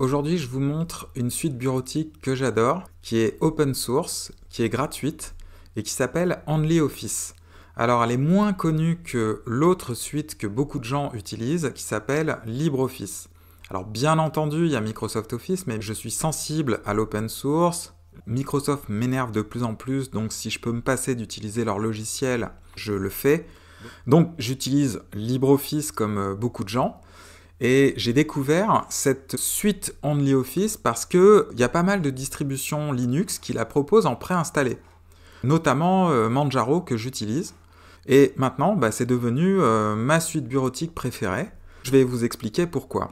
Aujourd'hui, je vous montre une suite bureautique que j'adore, qui est open source, qui est gratuite et qui s'appelle OnlyOffice. Alors, elle est moins connue que l'autre suite que beaucoup de gens utilisent, qui s'appelle LibreOffice. Alors, bien entendu, il y a Microsoft Office, mais je suis sensible à l'open source. Microsoft m'énerve de plus en plus, donc si je peux me passer d'utiliser leur logiciel, je le fais. Donc, j'utilise LibreOffice comme beaucoup de gens. Et j'ai découvert cette suite OnlyOffice parce qu'il y a pas mal de distributions Linux qui la proposent en préinstallé. Notamment Manjaro que j'utilise. Et maintenant, c'est devenu ma suite bureautique préférée. Je vais vous expliquer pourquoi.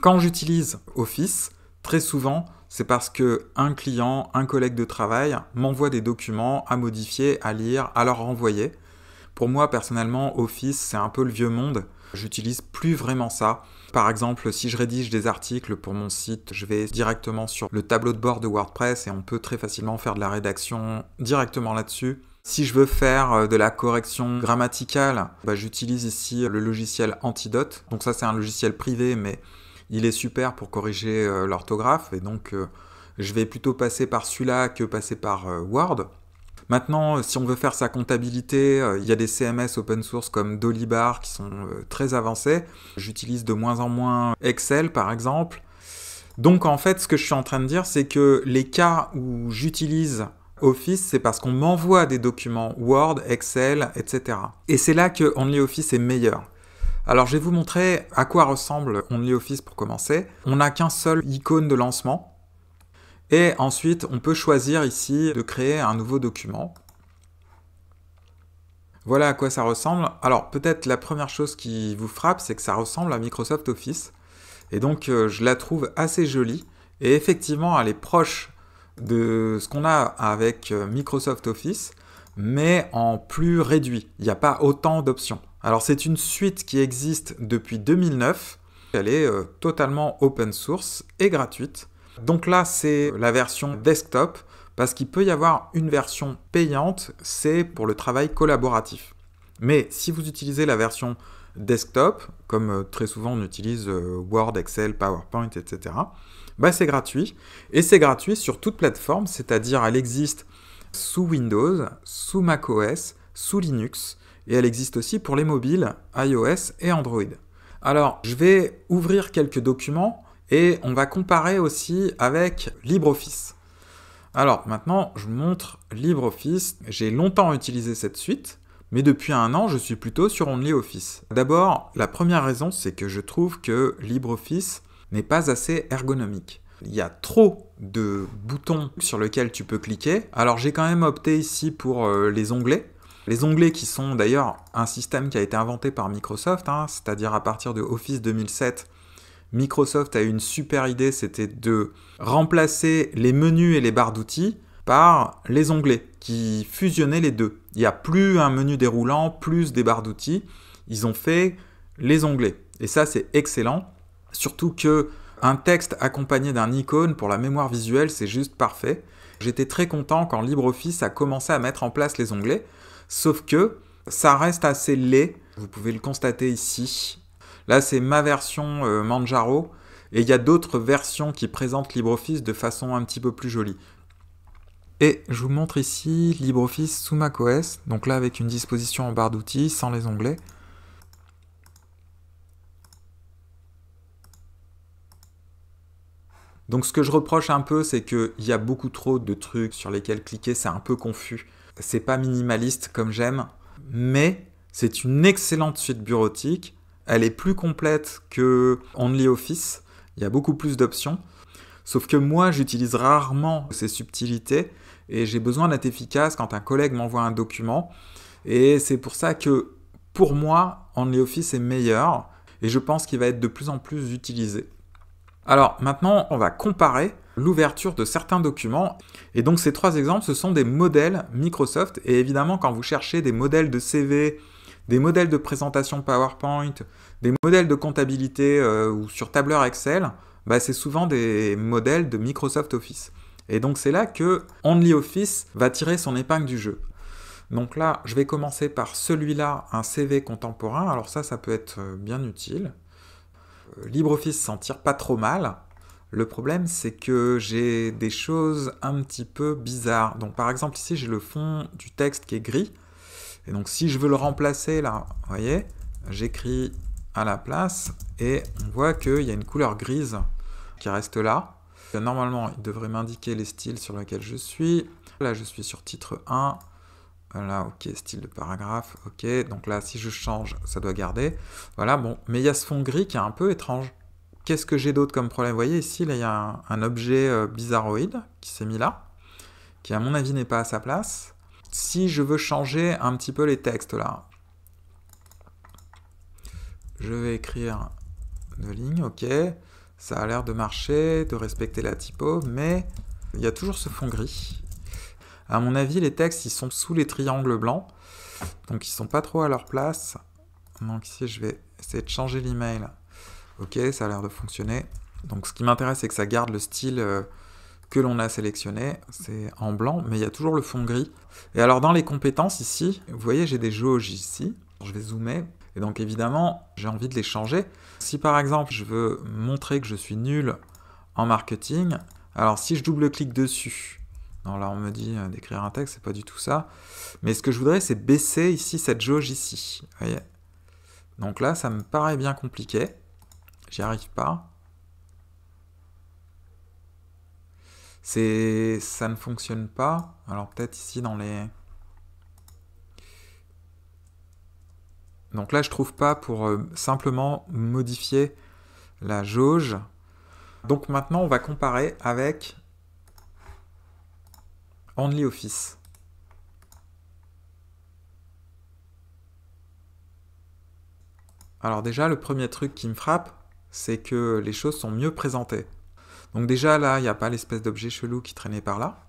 Quand j'utilise Office, très souvent, c'est parce qu'un client, un collègue de travail m'envoie des documents à modifier, à lire, à leur renvoyer. Pour moi, personnellement, Office, c'est un peu le vieux monde. J'utilise plus vraiment ça. Par exemple, si je rédige des articles pour mon site, je vais directement sur le tableau de bord de WordPress et on peut très facilement faire de la rédaction directement là-dessus. Si je veux faire de la correction grammaticale, j'utilise ici le logiciel Antidote. Donc ça, c'est un logiciel privé, mais il est super pour corriger l'orthographe. Et donc, je vais plutôt passer par celui-là que passer par Word. Maintenant, si on veut faire sa comptabilité, il y a des CMS open source comme Dolibar qui sont très avancés. J'utilise de moins en moins Excel, par exemple. Donc, en fait, ce que je suis en train de dire, c'est que les cas où j'utilise Office, c'est parce qu'on m'envoie des documents Word, Excel, etc. Et c'est là que OnlyOffice est meilleur. Alors, je vais vous montrer à quoi ressemble OnlyOffice pour commencer. On n'a qu'un seul icône de lancement. Et ensuite, on peut choisir ici de créer un nouveau document. Voilà à quoi ça ressemble. Alors, peut-être la première chose qui vous frappe, c'est que ça ressemble à Microsoft Office. Et donc, je la trouve assez jolie. Et effectivement, elle est proche de ce qu'on a avec Microsoft Office, mais en plus réduit. Il n'y a pas autant d'options. Alors, c'est une suite qui existe depuis 2009. Elle est totalement open source et gratuite. Donc là, c'est la version desktop, parce qu'il peut y avoir une version payante, c'est pour le travail collaboratif. Mais si vous utilisez la version desktop, comme très souvent on utilise Word, Excel, PowerPoint, etc., c'est gratuit. Et c'est gratuit sur toute plateforme, c'est-à-dire elle existe sous Windows, sous macOS, sous Linux, et elle existe aussi pour les mobiles, iOS et Android. Alors, je vais ouvrir quelques documents, et on va comparer aussi avec LibreOffice. Alors maintenant, je vous montre LibreOffice. J'ai longtemps utilisé cette suite, mais depuis un an, je suis plutôt sur OnlyOffice. D'abord, la première raison, c'est que je trouve que LibreOffice n'est pas assez ergonomique. Il y a trop de boutons sur lesquels tu peux cliquer. Alors j'ai quand même opté ici pour les onglets. Les onglets qui sont d'ailleurs un système qui a été inventé par Microsoft, c'est-à-dire à partir de Office 2007, Microsoft a eu une super idée, c'était de remplacer les menus et les barres d'outils par les onglets, qui fusionnaient les deux. Il n'y a plus un menu déroulant, plus des barres d'outils. Ils ont fait les onglets. Et ça, c'est excellent. Surtout que un texte accompagné d'un icône pour la mémoire visuelle, c'est juste parfait. J'étais très content quand LibreOffice a commencé à mettre en place les onglets. Sauf que ça reste assez laid. Vous pouvez le constater ici. Là, c'est ma version Manjaro, et il y a d'autres versions qui présentent LibreOffice de façon un petit peu plus jolie. Et je vous montre ici LibreOffice sous macOS, donc là avec une disposition en barre d'outils, sans les onglets. Donc ce que je reproche un peu, c'est qu'il y a beaucoup trop de trucs sur lesquels cliquer, c'est un peu confus. C'est pas minimaliste comme j'aime, mais c'est une excellente suite bureautique. Elle est plus complète que OnlyOffice, il y a beaucoup plus d'options. Sauf que moi, j'utilise rarement ces subtilités et j'ai besoin d'être efficace quand un collègue m'envoie un document. Et c'est pour ça que, pour moi, OnlyOffice est meilleur et je pense qu'il va être de plus en plus utilisé. Alors maintenant, on va comparer l'ouverture de certains documents. Et donc ces trois exemples, ce sont des modèles Microsoft. Et évidemment, quand vous cherchez des modèles de CV, des modèles de présentation PowerPoint, des modèles de comptabilité ou sur tableur Excel, c'est souvent des modèles de Microsoft Office. Et donc c'est là que OnlyOffice va tirer son épingle du jeu. Donc là, je vais commencer par celui-là, un CV contemporain. Alors ça peut être bien utile. LibreOffice s'en tire pas trop mal. Le problème, c'est que j'ai des choses un petit peu bizarres. Donc par exemple, ici, j'ai le fond du texte qui est gris. Et donc si je veux le remplacer là, vous voyez, j'écris à la place et on voit qu'il y a une couleur grise qui reste là. Normalement, il devrait m'indiquer les styles sur lesquels je suis. Là, je suis sur titre 1. Voilà, ok, style de paragraphe, ok. Donc là, si je change, ça doit garder. Voilà, bon. Mais il y a ce fond gris qui est un peu étrange. Qu'est-ce que j'ai d'autre comme problème? Vous voyez ici, là, il y a un objet bizarroïde qui s'est mis là, qui à mon avis n'est pas à sa place. Si je veux changer un petit peu les textes là, je vais écrire 2 lignes, ok. Ça a l'air de marcher, de respecter la typo, mais il y a toujours ce fond gris. À mon avis, les textes, ils sont sous les triangles blancs, donc ils sont pas trop à leur place. Donc ici, je vais essayer de changer l'email. Ok, ça a l'air de fonctionner. Donc ce qui m'intéresse, c'est que ça garde le style que l'on a sélectionné. C'est en blanc, mais il y a toujours le fond gris. Et alors dans les compétences ici, vous voyez, j'ai des jauges ici. Je vais zoomer. Et donc évidemment, j'ai envie de les changer. Si par exemple, je veux montrer que je suis nul en marketing, alors si je double-clique dessus, non, là on me dit d'écrire un texte, c'est pas du tout ça. Mais ce que je voudrais, c'est baisser ici cette jauge ici. Vous voyez ? Donc là, ça me paraît bien compliqué. J'y arrive pas. Ça ne fonctionne pas. Alors peut-être ici dans les... Donc là, je trouve pas pour simplement modifier la jauge. Donc maintenant, on va comparer avec OnlyOffice. Alors déjà, le premier truc qui me frappe, c'est que les choses sont mieux présentées. Donc déjà, là, il n'y a pas l'espèce d'objet chelou qui traînait par là.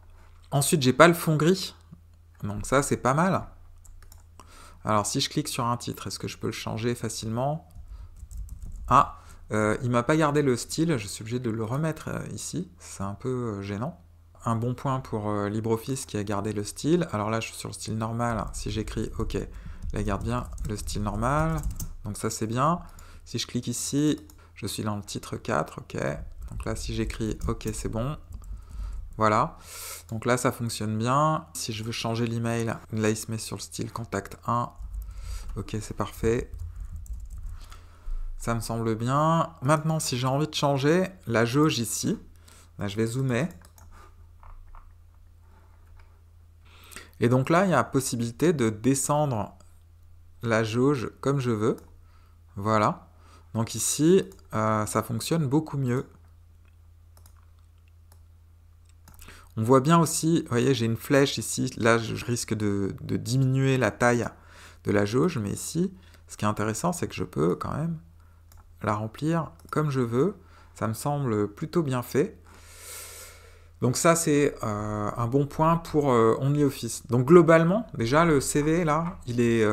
Ensuite, j'ai pas le fond gris. Donc ça, c'est pas mal. Alors si je clique sur un titre, est-ce que je peux le changer facilement? Ah, il m'a pas gardé le style, je suis obligé de le remettre ici. C'est un peu gênant. Un bon point pour LibreOffice qui a gardé le style. Alors là, je suis sur le style normal. Si j'écris OK, il garde bien le style normal. Donc ça, c'est bien. Si je clique ici, je suis dans le titre 4. OK. Donc là, si j'écris OK, c'est bon. Voilà. Donc là, ça fonctionne bien. Si je veux changer l'email, là, il se met sur le style contact 1. OK, c'est parfait. Ça me semble bien. Maintenant, si j'ai envie de changer la jauge ici, là, je vais zoomer. Et donc là, il y a la possibilité de descendre la jauge comme je veux. Voilà. Donc ici, ça fonctionne beaucoup mieux. On voit bien aussi, vous voyez, j'ai une flèche ici. Là, je risque de diminuer la taille de la jauge. Mais ici, ce qui est intéressant, c'est que je peux quand même la remplir comme je veux. Ça me semble plutôt bien fait. Donc ça, c'est un bon point pour OnlyOffice. Donc globalement, déjà, le CV, là, il est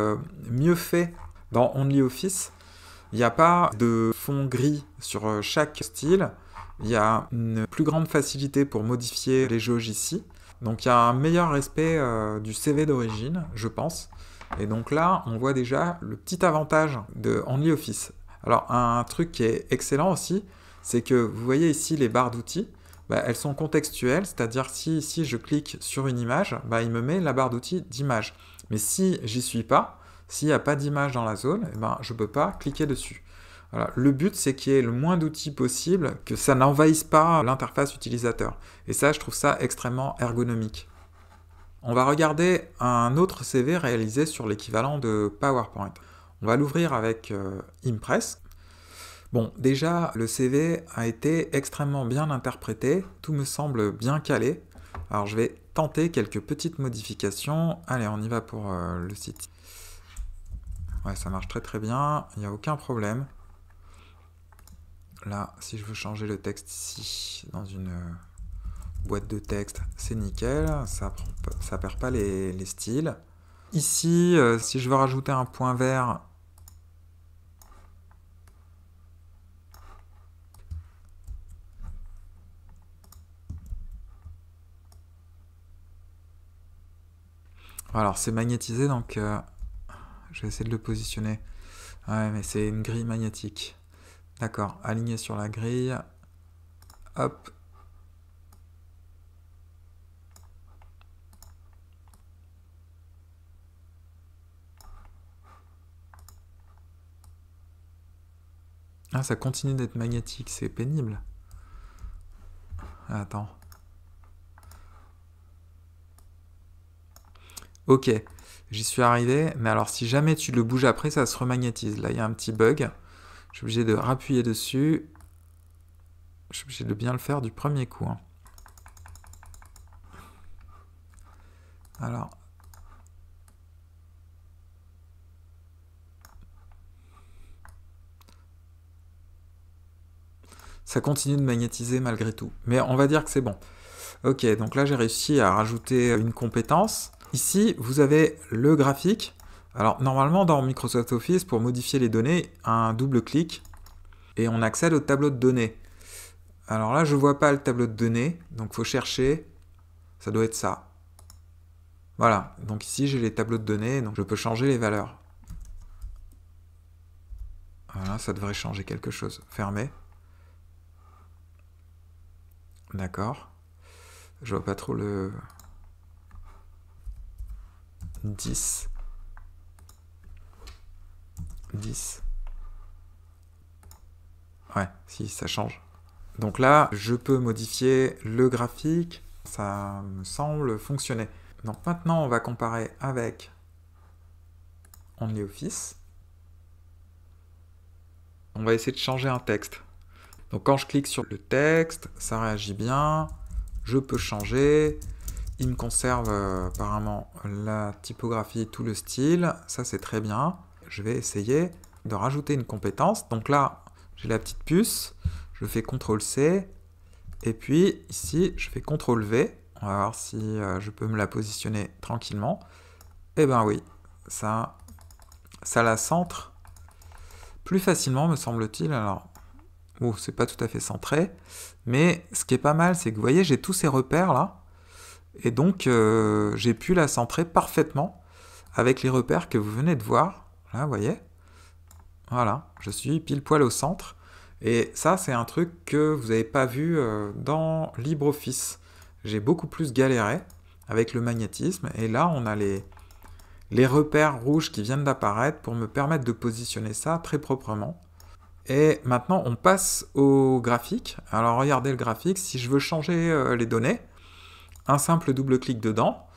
mieux fait dans OnlyOffice. Il n'y a pas de fond gris sur chaque style. Il y a une plus grande facilité pour modifier les jauges ici. Donc il y a un meilleur respect du CV d'origine, je pense. Et donc là, on voit déjà le petit avantage de OnlyOffice. Alors un truc qui est excellent aussi, c'est que vous voyez ici les barres d'outils. Bah, elles sont contextuelles, c'est-à-dire si ici je clique sur une image, bah, il me met la barre d'outils d'image. Mais si j'y suis pas, s'il n'y a pas d'image dans la zone, eh ben, je ne peux pas cliquer dessus. Voilà. Le but, c'est qu'il y ait le moins d'outils possible, que ça n'envahisse pas l'interface utilisateur. Et ça, je trouve ça extrêmement ergonomique. On va regarder un autre CV réalisé sur l'équivalent de PowerPoint. On va l'ouvrir avec Impress. Bon, déjà, le CV a été extrêmement bien interprété, tout me semble bien calé. Alors je vais tenter quelques petites modifications. Allez, on y va pour le site. Ouais, ça marche très très bien, il n'y a aucun problème. Là, si je veux changer le texte ici, dans une boîte de texte, c'est nickel, ça perd pas les styles. Ici, si je veux rajouter un point vert, alors c'est magnétisé, donc je vais essayer de le positionner. Ouais, mais c'est une grille magnétique. D'accord, aligné sur la grille. hop. Ah, ça continue d'être magnétique, c'est pénible. Attends. Ok, j'y suis arrivé, mais alors si jamais tu le bouges après, ça se remagnétise. Là, il y a un petit bug. Je suis obligé de rappuyer dessus. Je suis obligé de bien le faire du premier coup. Hein. Alors. Ça continue de magnétiser malgré tout. Mais on va dire que c'est bon. Ok, donc là j'ai réussi à rajouter une compétence. Ici, vous avez le graphique. Alors normalement dans Microsoft Office, pour modifier les données, un double clic et on accède au tableau de données. Alors là, je ne vois pas le tableau de données, donc il faut chercher. Ça doit être ça. Voilà, donc ici j'ai les tableaux de données, donc je peux changer les valeurs. Voilà, ça devrait changer quelque chose. Fermé. D'accord. Je vois pas trop le 10. 10. Ouais, si, ça change. Donc là, je peux modifier le graphique. Ça me semble fonctionner. Donc maintenant, on va comparer avec OnlyOffice. On va essayer de changer un texte. Donc quand je clique sur le texte, ça réagit bien. Je peux changer. Il me conserve apparemment la typographie, tout le style. Ça, c'est très bien. Je vais essayer de rajouter une compétence. Donc là, j'ai la petite puce. Je fais CTRL-C. Et puis ici, je fais CTRL-V. On va voir si je peux me la positionner tranquillement. Eh ben oui, ça la centre plus facilement, me semble-t-il. Alors, c'est pas tout à fait centré. Mais ce qui est pas mal, c'est que vous voyez, j'ai tous ces repères là. Et donc, j'ai pu la centrer parfaitement avec les repères que vous venez de voir. Là, vous voyez. Voilà, je suis pile poil au centre. Et ça, c'est un truc que vous n'avez pas vu dans LibreOffice. J'ai beaucoup plus galéré avec le magnétisme. Et là, on a les repères rouges qui viennent d'apparaître pour me permettre de positionner ça très proprement. Et maintenant, on passe au graphique. Alors, regardez le graphique. Si je veux changer les données, un simple double-clic dedans,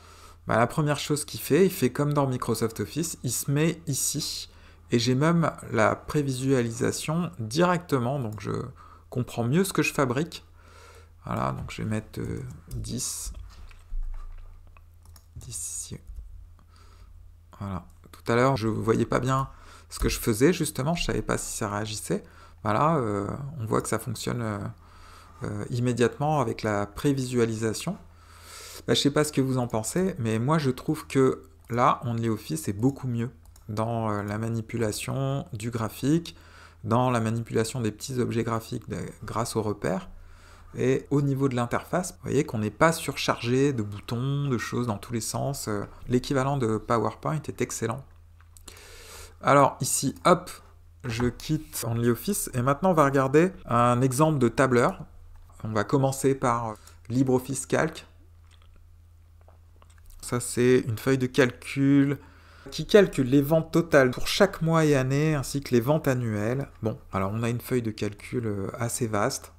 bah, la première chose qu'il fait, il fait comme dans Microsoft Office, il se met ici. Et j'ai même la prévisualisation directement, donc je comprends mieux ce que je fabrique. Voilà, donc je vais mettre 10. 10 ici. Voilà. Tout à l'heure, je ne voyais pas bien ce que je faisais, justement, je ne savais pas si ça réagissait. Voilà, on voit que ça fonctionne immédiatement avec la prévisualisation. Bah, je ne sais pas ce que vous en pensez, mais moi je trouve que là, OnlyOffice est beaucoup mieux dans la manipulation du graphique, dans la manipulation des petits objets graphiques grâce aux repères. Et au niveau de l'interface, vous voyez qu'on n'est pas surchargé de boutons, de choses dans tous les sens. L'équivalent de PowerPoint est excellent. Alors ici, hop, je quitte OnlyOffice et maintenant on va regarder un exemple de tableur. On va commencer par LibreOffice Calc. Ça, c'est une feuille de calcul qui calcule les ventes totales pour chaque mois et année, ainsi que les ventes annuelles. Bon, alors on a une feuille de calcul assez vaste.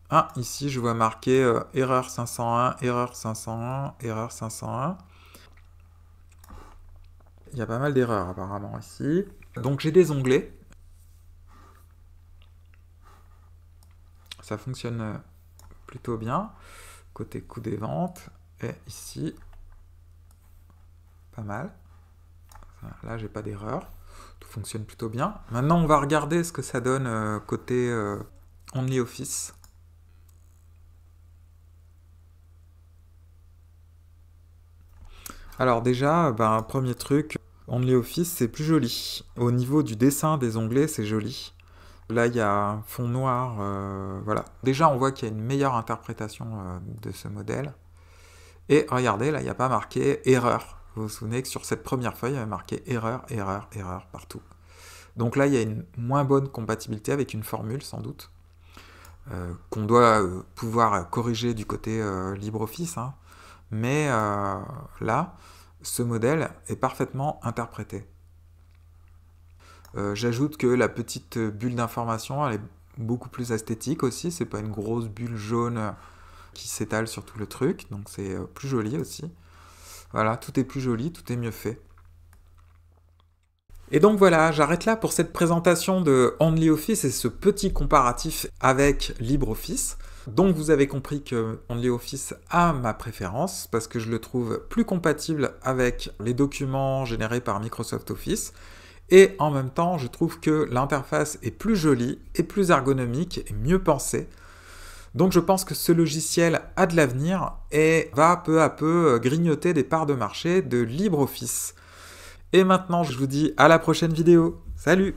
Ah, ici, je vois marqué erreur 501, erreur 501, erreur 501. Il y a pas mal d'erreurs apparemment ici. Donc j'ai des onglets. Ça fonctionne plutôt bien. Côté coût des ventes. Et ici, pas mal. Là, j'ai pas d'erreur. Tout fonctionne plutôt bien. Maintenant, on va regarder ce que ça donne côté OnlyOffice. Alors déjà, premier truc, OnlyOffice, c'est plus joli. Au niveau du dessin des onglets, c'est joli. Là, il y a un fond noir. Voilà. Déjà, on voit qu'il y a une meilleure interprétation de ce modèle. Et regardez, là, il n'y a pas marqué erreur. Vous vous souvenez que sur cette première feuille, il y avait marqué erreur, erreur, erreur partout. Donc là, il y a une moins bonne compatibilité avec une formule, sans doute. qu'on doit pouvoir corriger du côté LibreOffice, hein. Mais là, ce modèle est parfaitement interprété. J'ajoute que la petite bulle d'information, elle est beaucoup plus esthétique aussi, c'est pas une grosse bulle jaune qui s'étale sur tout le truc, donc c'est plus joli aussi. Voilà, tout est plus joli, tout est mieux fait. Et donc voilà, j'arrête là pour cette présentation de OnlyOffice et ce petit comparatif avec LibreOffice. Donc vous avez compris que OnlyOffice a ma préférence parce que je le trouve plus compatible avec les documents générés par Microsoft Office. Et en même temps, je trouve que l'interface est plus jolie et plus ergonomique et mieux pensée. Donc je pense que ce logiciel a de l'avenir et va peu à peu grignoter des parts de marché de LibreOffice. Et maintenant, je vous dis à la prochaine vidéo. Salut!